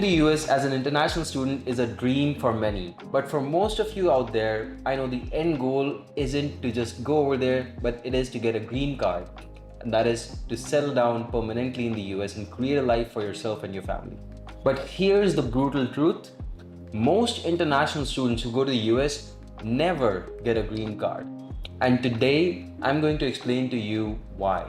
the US as an international student is a dream for many, but for most of you out there, I know the end goal isn't to just go over there, but it is to get a green card, and that is to settle down permanently in the US and create a life for yourself and your family. But here's the brutal truth. Most international students who go to the US never get a green card. And today, I'm going to explain to you why.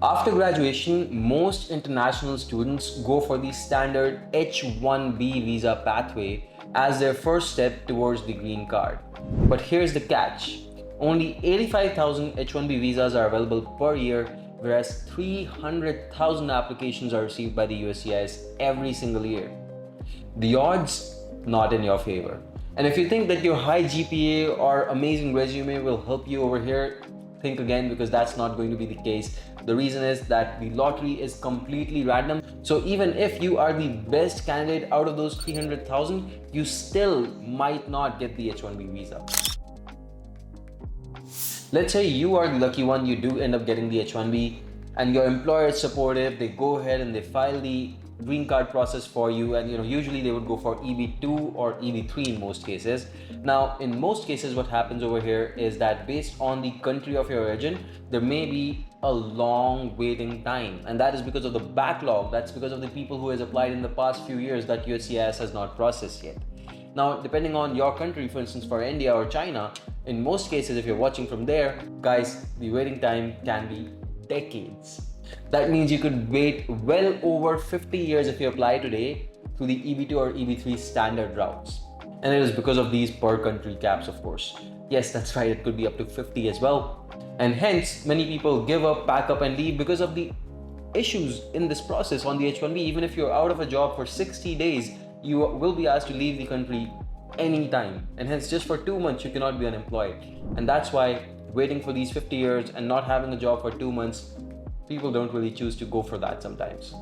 After graduation, most international students go for the standard H-1B visa pathway as their first step towards the green card. But here's the catch. Only 85,000 H-1B visas are available per year, whereas 300,000 applications are received by the USCIS every single year. The odds not in your favor. And if you think that your high GPA or amazing resume will help you over here, think again, because that's not going to be the case. The reason is that the lottery is completely random. So even if you are the best candidate out of those 300,000, you still might not get the H-1B visa. Let's say you are the lucky one, you do end up getting the H-1B and your employer is supportive, they go ahead and they file the green card process for you, and usually they would go for EB2 or EB3 in most cases. Now in most cases what happens over here is that based on the country of your origin, there may be a long waiting time, and that is because of the backlog. That's because of the people who has applied in the past few years that USCIS has not processed yet. Now depending on your country, for instance for India or China, in most cases if you're watching from there, guys, the waiting time can be decades. That means you could wait well over 50 years if you apply today through the EB2 or EB3 standard routes. And it is because of these per country caps, of course. Yes, that's right, it could be up to 50 as well. And hence, many people give up, pack up and leave because of the issues in this process on the H-1B. Even if you're out of a job for 60 days, you will be asked to leave the country anytime. And hence, just for 2 months, you cannot be unemployed. And that's why waiting for these 50 years and not having a job for 2 months, people don't really choose to go for that sometimes.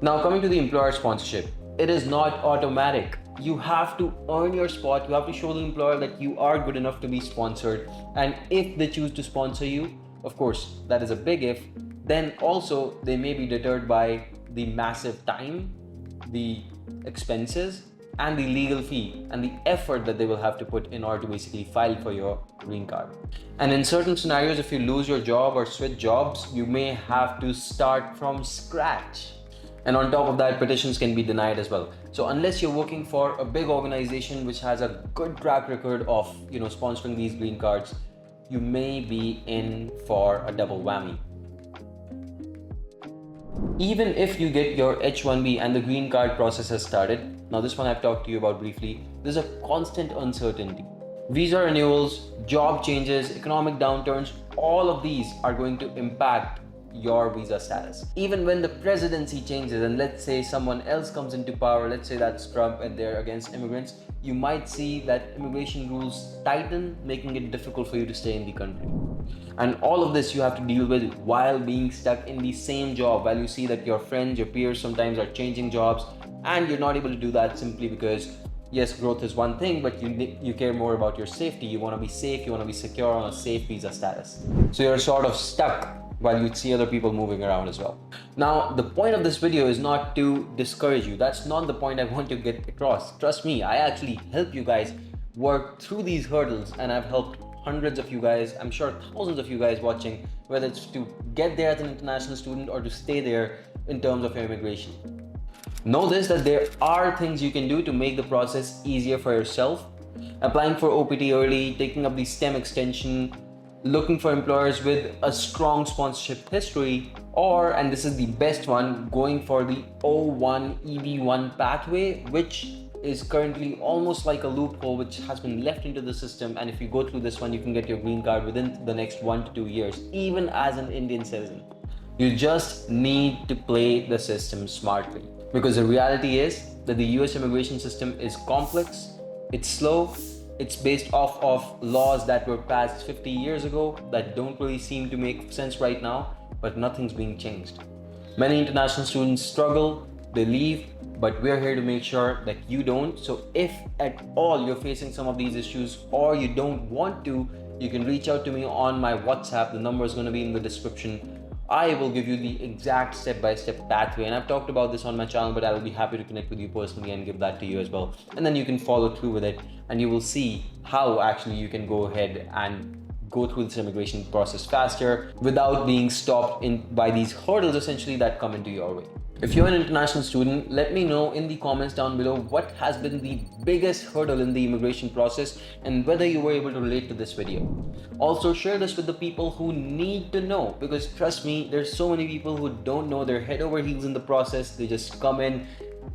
Now coming to the employer sponsorship, it is not automatic. You have to earn your spot. You have to show the employer that you are good enough to be sponsored. And if they choose to sponsor you, of course, that is a big if, then also they may be deterred by the massive time, the expenses, and the legal fee and the effort that they will have to put in order to basically file for your green card. And in certain scenarios, if you lose your job or switch jobs, you may have to start from scratch. And on top of that, petitions can be denied as well. So unless you're working for a big organization which has a good track record of sponsoring these green cards, you may be in for a double whammy. Even if you get your H-1B and the green card process has started, now this one I've talked to you about briefly, there's a constant uncertainty. Visa renewals, job changes, economic downturns, all of these are going to impact your visa status. Even when the presidency changes and let's say someone else comes into power, let's say that's Trump and they're against immigrants, you might see that immigration rules tighten, making it difficult for you to stay in the country. And all of this you have to deal with while being stuck in the same job, while you see that your friends, your peers sometimes are changing jobs, and you're not able to do that simply because yes, growth is one thing, but you care more about your safety. You want to be safe, you want to be secure on a safe visa status. So you're sort of stuck while you see other people moving around as well. Now, the point of this video is not to discourage you. That's not the point I want to get across. Trust me, I actually help you guys work through these hurdles, and I've helped hundreds of you guys, I'm sure thousands of you guys watching, whether it's to get there as an international student or to stay there in terms of your immigration. Know this, that there are things you can do to make the process easier for yourself. Applying for OPT early, taking up the STEM extension, looking for employers with a strong sponsorship history, or, and this is the best one, going for the O1 EB1 pathway, which is currently almost like a loophole which has been left into the system. And if you go through this one, you can get your green card within the next 1 to 2 years, even as an Indian citizen. You just need to play the system smartly, because the reality is that the US immigration system is complex, it's slow, it's based off of laws that were passed 50 years ago that don't really seem to make sense right now, but nothing's being changed. Many international students struggle, they leave, but we're here to make sure that you don't. So if at all you're facing some of these issues or you don't want to, you can reach out to me on my WhatsApp. The number is going to be in the description. I will give you the exact step-by-step pathway, and I've talked about this on my channel, but I will be happy to connect with you personally and give that to you as well. And then you can follow through with it, and you will see how actually you can go ahead and go through this immigration process faster without being stopped by these hurdles essentially that come into your way. If you're an international student, let me know in the comments down below what has been the biggest hurdle in the immigration process and whether you were able to relate to this video. Also, share this with the people who need to know, because trust me, there's so many people who don't know. They're head over heels in the process. They just come in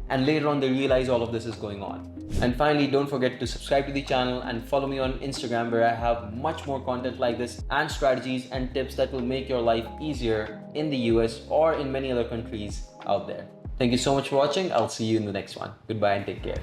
and later on they realize all of this is going on. And finally, don't forget to subscribe to the channel and follow me on Instagram, where I have much more content like this and strategies and tips that will make your life easier in the US or in many other countries out there. Thank you so much for watching. I'll see you in the next one. Goodbye and take care.